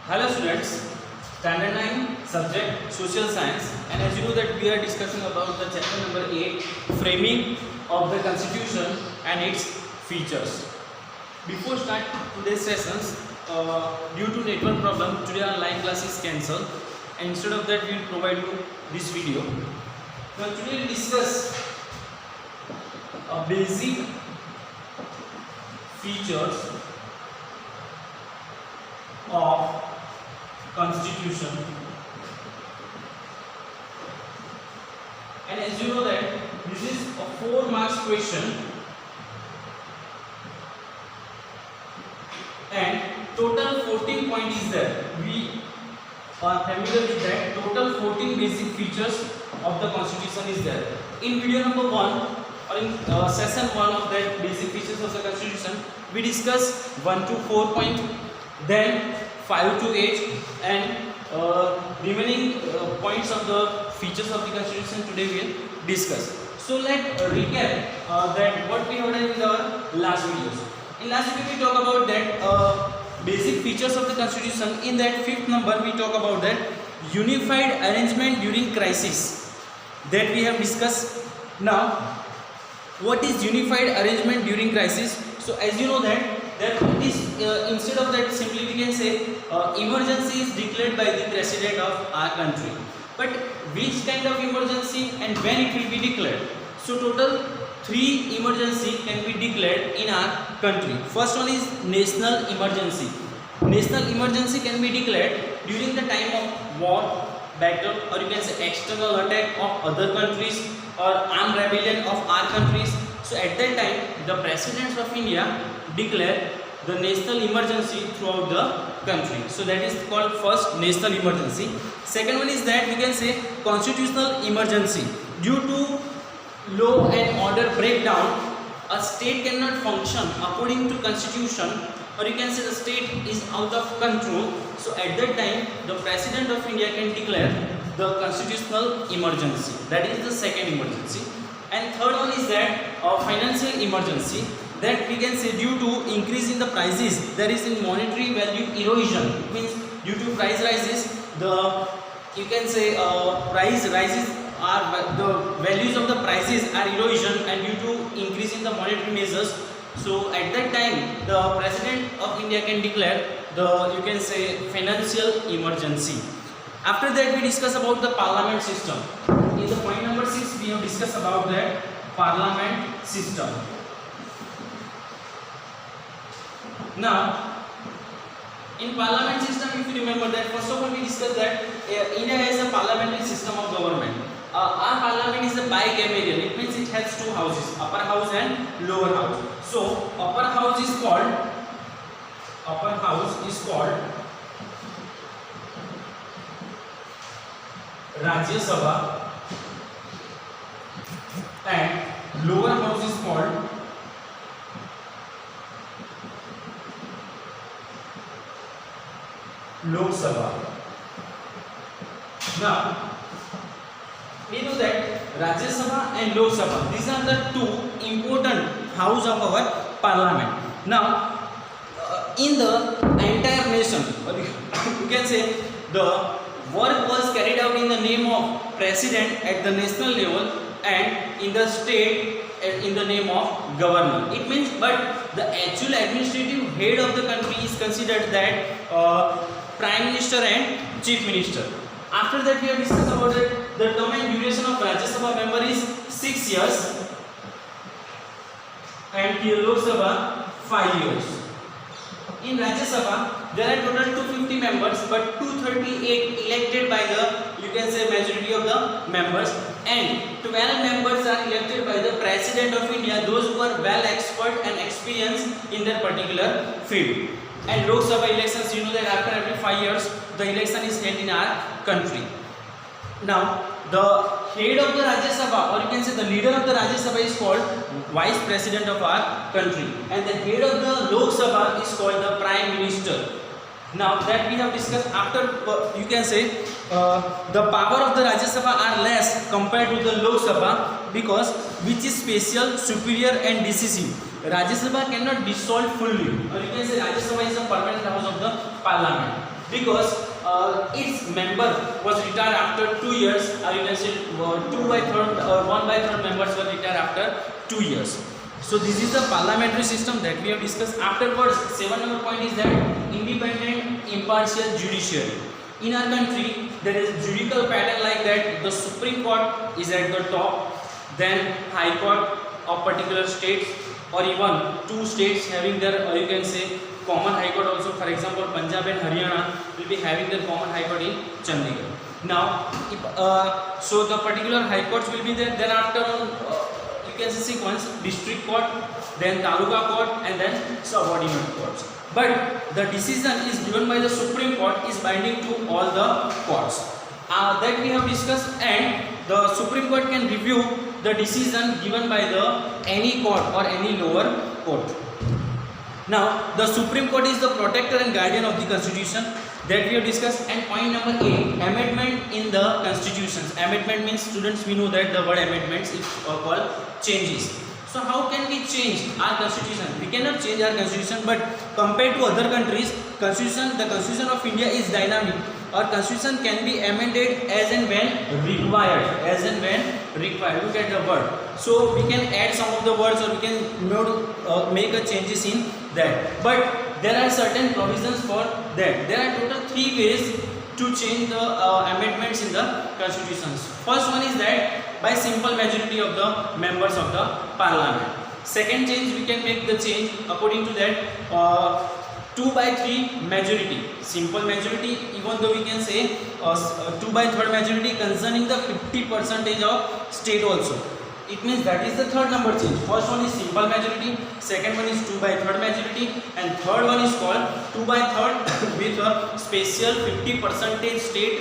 Hello students, standard 9 subject social science, and as you know that we are discussing about the chapter number 8, framing of the constitution and its features. Before start today's sessions, due to network problem today our live class is cancelled, and instead of that we will provide you this video. Now today we discuss basic features of constitution, and as you know that this is a 4 marks question and total 14 point is there. We are familiar with that. Total 14 basic features of the constitution is there. In video number 1 or in session 1 of that basic features of the constitution, we discuss 1 to 4 point, then 5 to 8, and remaining points of the features of the constitution today we will discuss. So let's recap that what we have done in our last videos. In last video we talk about that basic features of the constitution. In that 5th number we talk about that unified arrangement during crisis, that we have discussed. Now what is unified arrangement during crisis? So as you know that is instead of that simply we can say emergency is declared by the president of our country, but which kind of emergency and when it will be declared? So total 3 emergency can be declared in our country. First one is national emergency. National emergency can be declared during the time of war, battle, or you can say external attack of other countries or armed rebellion of our countries. So at that time the presidents of India declare the national emergency throughout the country. So that is called first national emergency. Second one is that we can say constitutional emergency. Due to law and order breakdown, a state cannot function according to constitution, or you can say the state is out of control. So at that time the president of India can declare the constitutional emergency. That is the second emergency. And third one is that financial emergency, that we can say due to increase in the prices, there is a monetary value erosion. It means due to price rises, the you can say price rises are the values of the prices are erosion, and due to increase in the monetary measures. So at that time the president of India can declare the you can say financial emergency. After that we discuss about the parliament system. In the point number 6 we have discussed about that parliament system. Now in parliament system, if you remember that first of all we discussed that India has a parliamentary system of government. Our parliament is a bicameral. It means it has 2 houses, upper house and lower house. So upper house is called Rajya Sabha, and lower house is called Lok Sabha. Now we know that Rajya Sabha and Lok Sabha, these are the 2 important house of our parliament. Now in the entire nation, you can say the work was carried out in the name of president at the national level, and in the state in the name of governor. It means, but the actual administrative head of the country is considered that prime minister and chief minister. After that we have discussed about it. The term and duration of Rajya Sabha member is 6 years, and here Lok Sabha 5 years. In Rajya Sabha there are total 250 members, but 238 elected by the you can say majority of the members, and 12 members are elected by the president of India, those who are well expert and experienced in their particular field. And Lok Sabha elections, you know that after every 5 years the election is held in our country. Now the head of the Rajya Sabha, or you can say the leader of the Rajya Sabha, is called vice president of our country, and the head of the Lok Sabha is called the prime minister. Now that we have discussed, after you can say the power of the Rajya Sabha are less compared to the Lok Sabha, because which is special, superior and decisive. Rajya Sabha cannot dissolve fully, or you can say Rajya Sabha is a permanent house of the parliament. because its member was retired after 2 years, or you can say 2/3 or 1/3 members were retired after 2 years. So this is the parliamentary system that we have discussed. Afterwards, 7 number point is that independent, impartial judiciary. In our country, there is judicial pattern like that. The Supreme Court is at the top, then High Court of particular states, or even 2 states having their, you can say, common High Court also. For example, Punjab and Haryana will be having their common High Court in Chandigarh. Now, so the particular High Courts will be there. Then after you can say sequence, district court, then taluka court, and then subordinate courts. But the decision is given by the Supreme Court is binding to all the courts. That we have discussed, and the Supreme Court can review the decision given by the any court or any lower court. Now, the Supreme Court is the protector and guardian of the Constitution that we have discussed. And point number 8, amendment in the constitutions. Amendment means, students, we know that the word amendments is called changes. So how can we change our constitution? We cannot change our constitution, but compared to other countries, the constitution of India is dynamic. Our constitution can be amended as and when required. As and when required. Look at the word. So we can add some of the words, or we can make a changes in that. But there are certain provisions for that. There are total 3 ways to change the amendments in the constitutions. First one is that by simple majority of the members of the parliament. Second change, we can make the change according to that 2/3 majority. Simple majority, even though we can say 2/3 majority concerning the 50% of state also. It means that is the third number change. First one is simple majority, second one is 2/3 majority, and third one is called 2/3 with a special 50% state,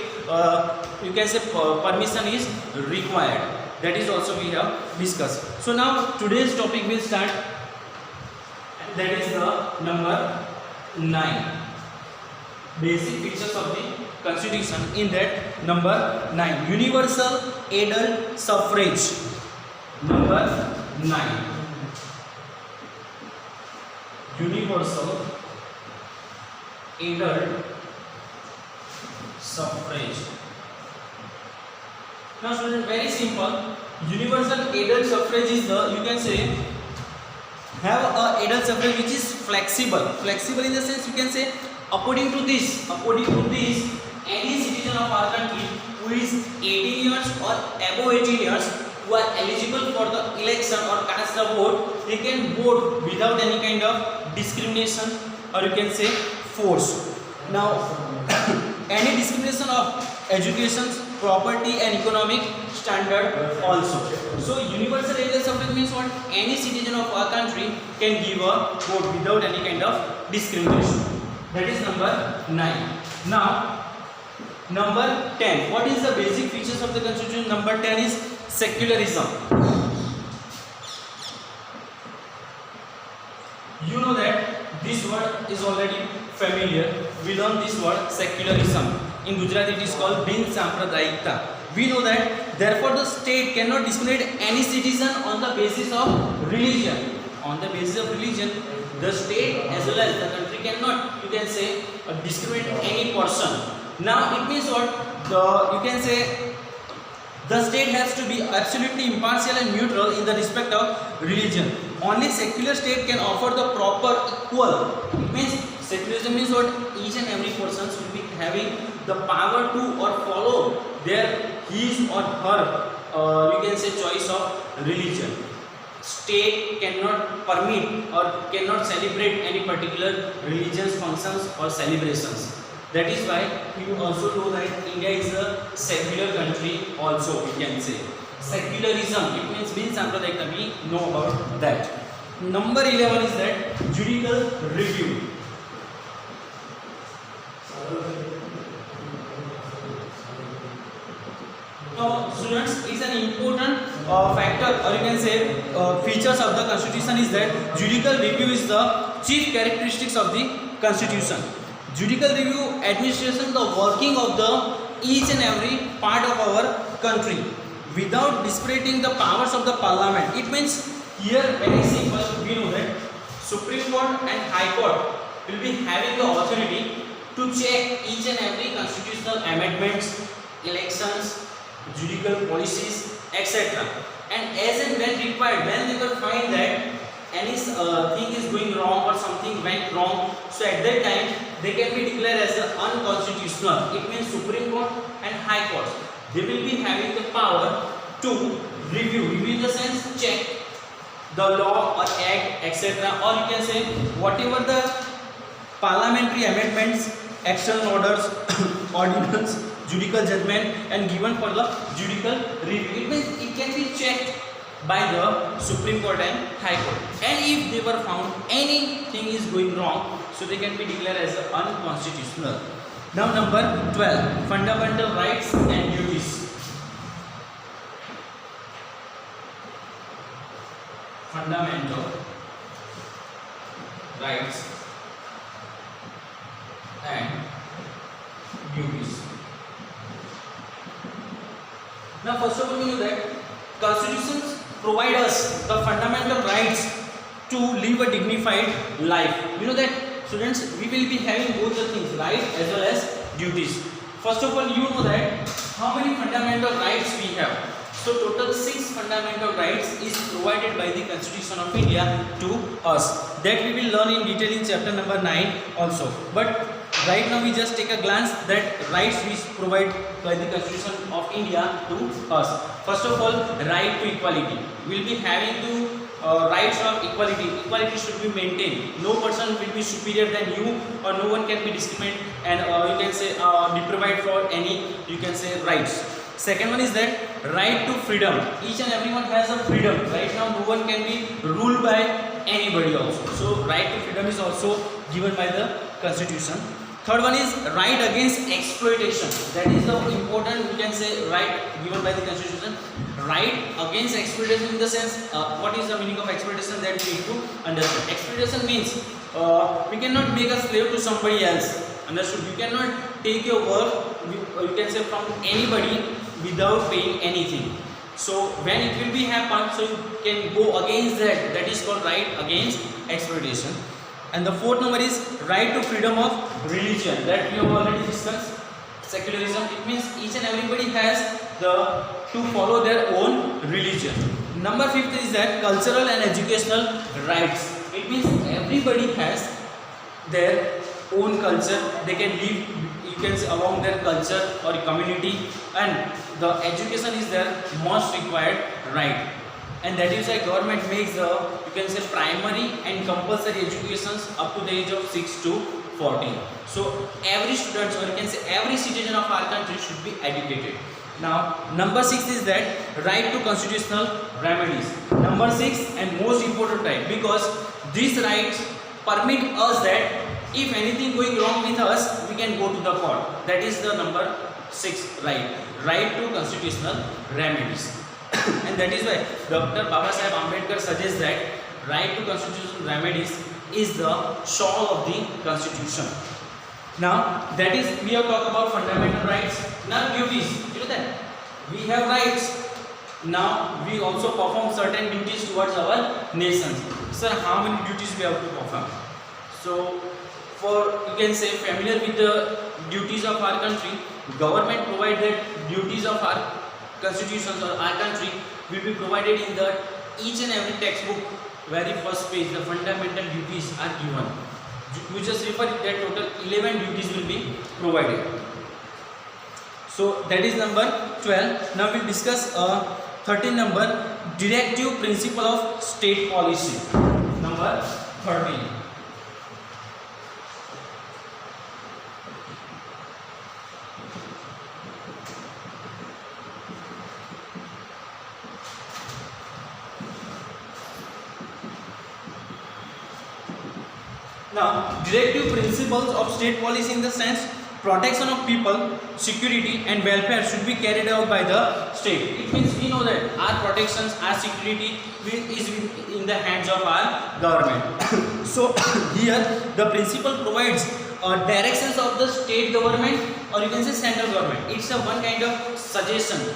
you can say permission is required. That is also we have discussed. So now today's topic will start, and that is the number 9. Basic features of the Constitution. In that, number 9, universal adult suffrage. Number 9, universal adult suffrage. Now student, very simple. Universal adult suffrage is the, you can say, have a adult suffrage which is flexible. Flexible in the sense, you can say, according to this, any citizen of our country who is 18 years or above 18 years who are eligible for the election or cast the vote, they can vote without any kind of discrimination, or you can say force. Now, any discrimination of education, property and economic standard also. So universal adult suffrage means what? Any citizen of our country can give a vote without any kind of discrimination. That is number 9. Now, number 10. What is the basic features of the Constitution? Number 10 is secularism. You know that this word is already familiar. We learn this word secularism. In Gujarati it is called bin sampradayikta. We know that therefore the state cannot discriminate any citizen on the basis of religion. On the basis of religion, the state as well as the country cannot, you can say, discriminate any person. Now it means what? You can say the state has to be absolutely impartial and neutral in the respect of religion. Only secular state can offer the proper equal. It means secularism means what? Each and every person should be having the power to or follow his or her, you can say, choice of religion. State cannot permit or cannot celebrate any particular religious functions or celebrations. That is why you also know that India is a secular country also, we can say. Secularism, it means bin sampradayikta, we know about that. Number 11 is that judicial review. So students, is an important factor, or you can say features of the Constitution is that judicial review is the chief characteristics of the Constitution. Judicial review administration the working of the each and every part of our country without disparaging the powers of the parliament. It means here very simple, we know that Supreme Court and High Court will be having the authority to check each and every constitutional amendments, elections, judicial policies, etc. And as and when required, when they will find that any thing is going wrong or something went wrong, so at that time they can be declared as unconstitutional. It means Supreme Court and High Court, they will be having the power to review in the sense check the law or act, etc. Or you can say whatever the parliamentary amendments, action orders, ordinance, judicial judgment and given for the judicial review. It means it can be checked by the Supreme Court and High Court. And if they were found anything is going wrong, so they can be declared as unconstitutional. Now number 12, fundamental rights and duties. Fundamental rights and duties. Now first of all we know that constitutions provide us the fundamental rights to live a dignified life. You know that students, we will be having both the things, right as well as duties. First of all, you know that how many fundamental rights we have. So total 6 fundamental rights is provided by the Constitution of India to us. That we will learn in detail in chapter number 9 also. But right now we just take a glance that rights which provide by the Constitution of India to us. First of all, right to equality. We will be having to rights of equality. Equality should be maintained. No person will be superior than you, or no one can be discriminated and you can say deprived for any, you can say, rights. Second one is that right to freedom. Each and everyone has a freedom. Right now no one can be ruled by anybody also. So right to freedom is also given by the Constitution. Third one is right against exploitation. That is the important, we can say, right given by the Constitution. Right against exploitation in the sense, what is the meaning of exploitation, that we need to understand. Exploitation means we cannot make a slave to somebody else. Understood? You cannot take your work, you can say, from anybody without paying anything. So when it will be happen, so you can go against that. That is called right against exploitation. And the fourth number is right to freedom of religion. That we have already discussed. Secularism, it means each and everybody has to follow their own religion. Number 5 is that cultural and educational rights. It means everybody has their own culture. They can live, you can say, along their culture or community, and the education is their most required right. And that is why government makes the, you can say, primary and compulsory educations up to the age of 6 to 14. So every student, or you can say every citizen of our country, should be educated. Now number 6 is that right to constitutional remedies. Number 6 and most important right, because these rights permit us that if anything going wrong with us, we can go to the court. That is the number 6 right. Right to constitutional remedies. And that is why Dr. Baba Saheb Ambedkar suggests that right to constitutional remedies is the soul of the Constitution. Now that is, we have talked about fundamental rights. Now duties, you know that we have rights. Now we also perform certain duties towards our nations. Sir, how many duties we have to perform? So for, you can say, familiar with the duties of our country, government provide that duties of our constitutions or our country will be provided in the each and every textbook. Very first page, the fundamental duties are given. You just refer it, that total 11 duties will be provided. So that is number 12. Now we will discuss 13 number, directive principle of state policy. Number 13. Now, directive principles of state policy in the sense protection of people, security and welfare should be carried out by the state. It means we know that our protections, our security is in the hands of our government. So here the principle provides directions of the state government, or you can say central government. It's a one kind of suggestion.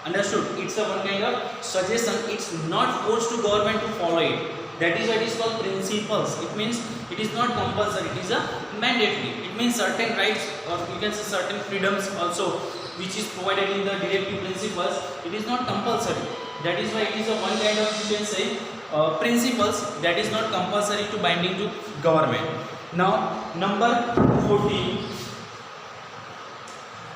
Understood? It's a one kind of suggestion. It's not forced to government to follow it. That is why it is called principles. It means it is not compulsory, it is a mandatory. It means certain rights, or you can say certain freedoms also, which is provided in the directive principles. It is not compulsory. That is why it is a one kind of, you can say, principles that is not compulsory to binding to government. Now number 14,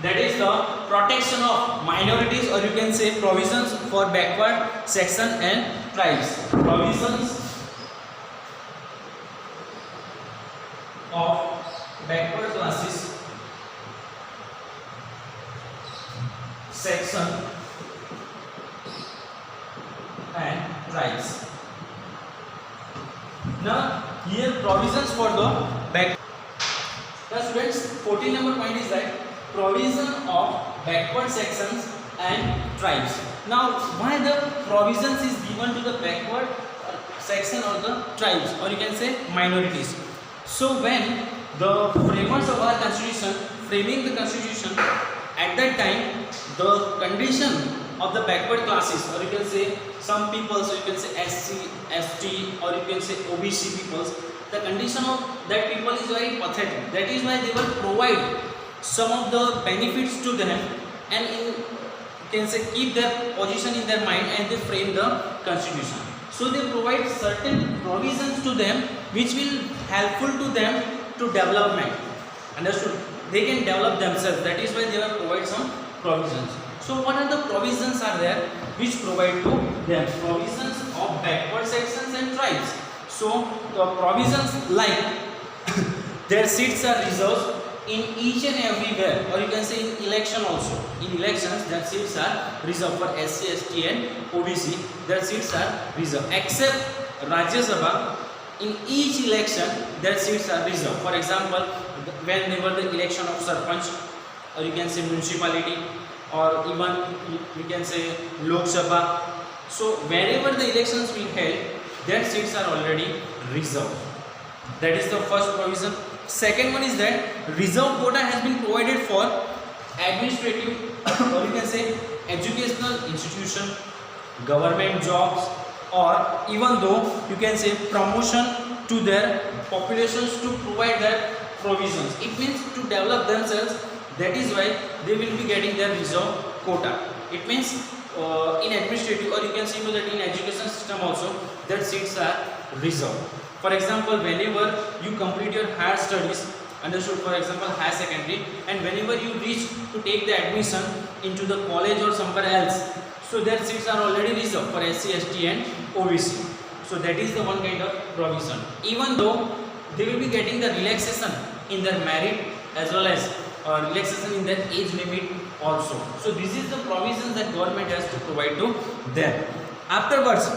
that is the protection of minorities, or you can say provisions for backward section and tribes. Provisions of backward classes, section and tribes. Now here provisions for the back. Now students, 14 number point is that provision of backward sections and tribes. Now why the provisions is given to the backward section or the tribes, or you can say minorities? So when the framers of our constitution framing the constitution, at that time the condition of the backward classes, or you can say some people, so you can say SC, ST, or you can say OBC peoples, the condition of that people is very pathetic. That is why they will provide some of the benefits to them, and you can say keep their position in their mind, and they frame the constitution. So they provide certain provisions to them which will helpful to them to development. Understood? They can develop themselves. That is why they will provide some provisions. So what are the provisions are there which provide to them? Provisions of backward sections and tribes. So the provisions like their seats are reserved in each and everywhere, or you can say in election also. In elections, their seats are reserved for SC, ST and OBC. Their seats are reserved, except Rajya Sabha. In each election, their seats are reserved. For example, whenever the election of Sarpanch, or you can say municipality, or even you can say Lok Sabha. So wherever the elections will held, their seats are already reserved. That is the first provision. Second one is that reserve quota has been provided for administrative or you can say educational institution, government jobs, or even though you can say promotion to their populations to provide their provisions. It means to develop themselves. That is why they will be getting their reserve quota. It means in administrative, or you can see that in education system also, their seats are reserved. For example, whenever you complete your higher studies, understood, for example higher secondary, and whenever you reach to take the admission into the college or somewhere else, so their seats are already reserved for SC, ST and OBC. So that is the one kind of provision. Even though they will be getting the relaxation in their merit as well as relaxation in their age limit also. So this is the provisions that government has to provide to them. Afterwards,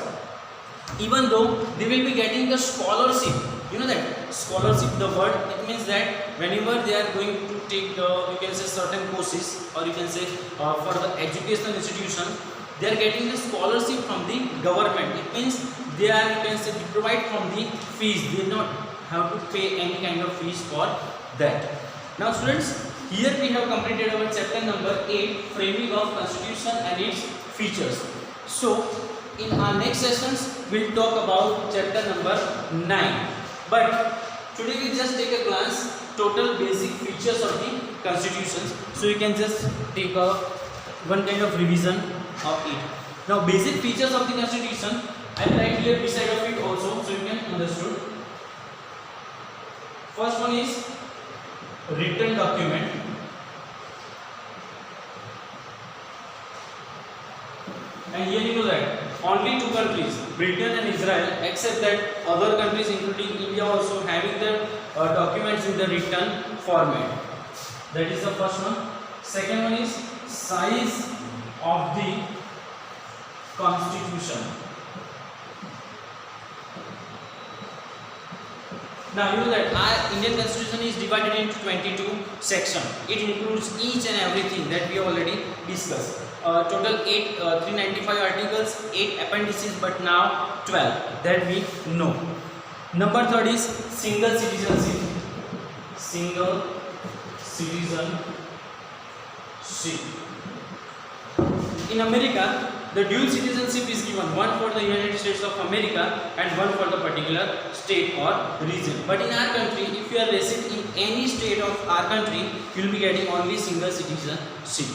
even though they will be getting the scholarship, you know that scholarship, the word, it means that whenever they are going to take the, you can say certain courses, or you can say for the educational institution, they are getting the scholarship from the government. It means they are, you can say, provide from the fees. They do not have to pay any kind of fees for that. Now students, here we have completed our chapter number 8, framing of constitution and its features. So in our next sessions we'll talk about chapter number 9, but today we just take a glance total basic features of the constitutions, so you can just take a one kind of revision of it. Now basic features of the constitution I will write here beside of it also, so you can understood. First one is written document. And here you know that only two countries, Britain and Israel, except that other countries including India also having their documents in the written format. That is the first one. Second one is size of the constitution. Now you know that our Indian constitution is divided into 22 sections. It includes each and everything that we have already discussed. Total 395 articles, 8 appendices, but now 12 that we know. Number third is single citizenship. Single citizenship. In America, the dual citizenship is given, one for the United States of America and one for the particular state or region. But in our country, if you are resident in any state of our country, you will be getting only single citizenship.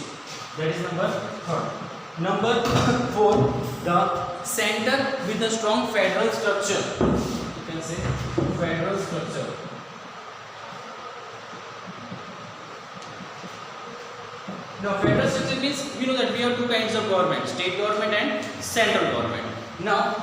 That is number 3. Number 4, the center with a strong federal structure. You can say federal structure. Now federal structure means we know that we have two kinds of government, state government and central government. Now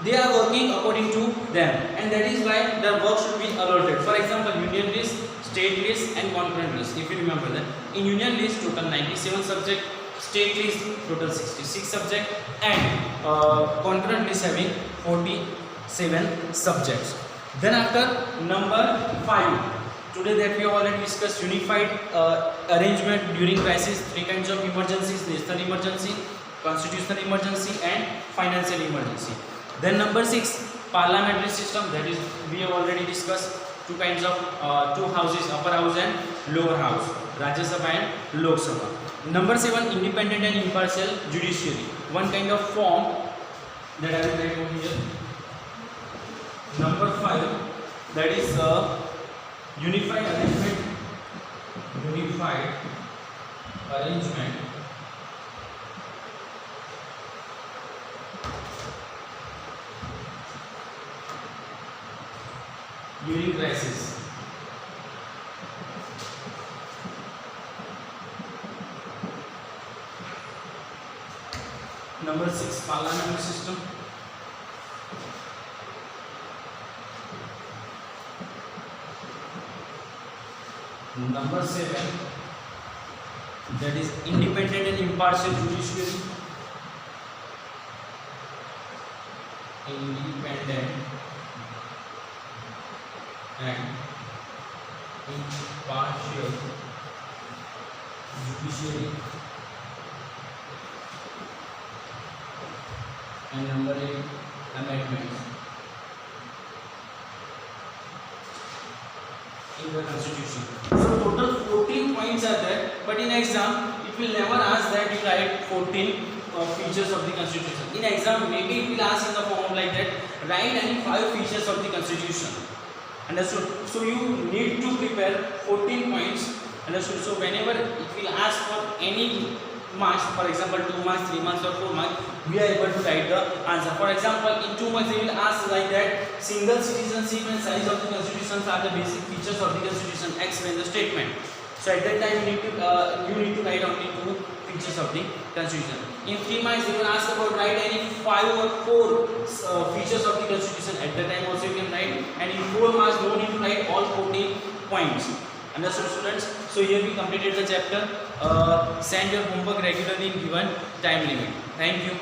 they are working according to them, and that is why their work should be allotted. For example, union list, state list and concurrent list. If you remember that in union list total 97 subject, state list total 66 subject, and concurrent list having 47 subjects. Then after number 5, today that we have already discussed unified arrangement during crisis, 3 kinds of emergencies: national emergency, constitutional emergency and financial emergency. Then number 6, parliamentary system, that is we have already discussed 2 kinds of 2 houses, upper house and lower house, Rajya Sabha and Lok Sabha. Number 7, independent and impartial judiciary, one kind of form that I will write over here. Number 5, that is unified arrangement during crisis. Number 6, parliamentary system. Number 7, that is independent and impartial judiciary. Independent and impartial judiciary. And number 8, amendments in the constitution. So total 14 points are there, but in exam it will never ask that you write 14 features of the constitution. In exam maybe it will ask in the form of like that, write any 5 features of the constitution. Understood? So you need to prepare 14 points. Understood? So whenever it will ask for any marks, for example 2 marks, 3 marks or 4 marks, we are able to write the answer. For example, in 2 marks they will ask like that, single citizenship and size of the constitution are the basic features of the constitution, explain the statement. So at that time you need to write only 2 features of the constitution. In 3 marks they will ask about write any 5 or 4 features of the constitution. At that time also you can write, and in 4 marks no need to write all 14 points. Understood, students? So here we completed the chapter. Send your homework regularly in given time limit. Thank you.